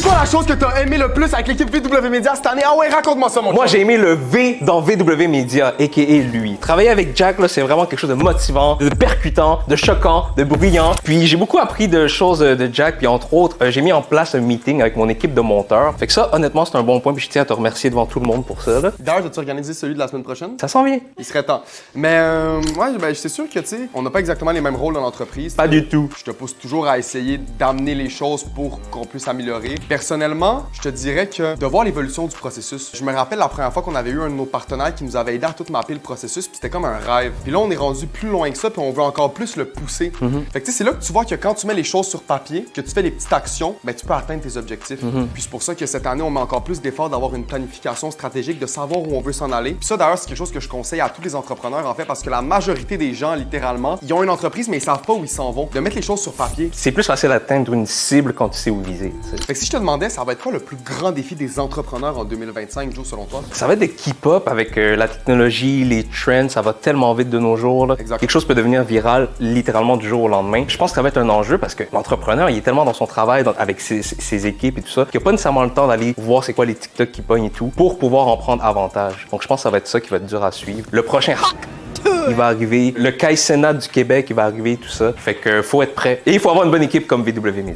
quoi la chose que t'as aimé le plus avec l'équipe VW Media cette année? Ah ouais, raconte-moi ça, mon Moi, chum. j'ai aimé le V dans VW Media, a.k.a. lui. Travailler avec Jack, là, c'est vraiment quelque chose de motivant, de percutant, de choquant, de brillant. Puis j'ai beaucoup appris de choses de Jack, puis entre autres, j'ai mis en place un meeting avec mon équipe de monteurs. Fait que ça, honnêtement, c'est un bon point, puis je tiens à te remercier devant tout le monde pour ça, là. D'ailleurs, as-tu organisé celui de la semaine prochaine? Ça s'en vient. Il serait temps. Mais ouais, ben, c'est sûr que, tu sais, on n'a pas exactement les mêmes rôles dans l'entreprise. Pas du tout. Je te pousse toujours à essayer d'amener les choses pour qu'on puisse améliorer. Personnellement, je te dirais que de voir l'évolution du processus. Je me rappelle la première fois qu'on avait eu un de nos partenaires qui nous avait aidé à tout mapper le processus, puis c'était comme un rêve. Puis là, on est rendu plus loin que ça, puis on veut encore plus le pousser. Fait que tu sais, c'est là que tu vois que quand tu mets les choses sur papier, que tu fais des petites actions, ben tu peux atteindre tes objectifs. Puis c'est pour ça que cette année, on met encore plus d'efforts d'avoir une planification stratégique, de savoir où on veut s'en aller. Puis ça, d'ailleurs, c'est quelque chose que je conseille à tous les entrepreneurs, en fait, parce que la majorité des gens, littéralement, ils ont une entreprise, mais ils savent pas où ils s'en vont. De mettre les choses sur papier. C'est plus facile d'atteindre une cible quand tu sais où viser. T'sais. Fait que si je te demandais, ça va être quoi le plus grand défi des entrepreneurs en 2025, Joe, selon toi? Ça va être de keep up avec la technologie, les trends, ça va tellement vite de nos jours. Là. Exact. Quelque chose peut devenir viral littéralement du jour au lendemain. Je pense que ça va être un enjeu parce que l'entrepreneur, il est tellement dans son travail, avec ses équipes et tout ça, qu'il n'a pas nécessairement le temps d'aller voir c'est quoi les TikTok qui pognent et tout pour pouvoir en prendre avantage. Donc je pense que ça va être ça qui va être dur à suivre. Le prochain il va arriver, le Kai Cenat du Québec, il va arriver, tout ça. Fait que faut être prêt. Et il faut avoir une bonne équipe comme VW Media.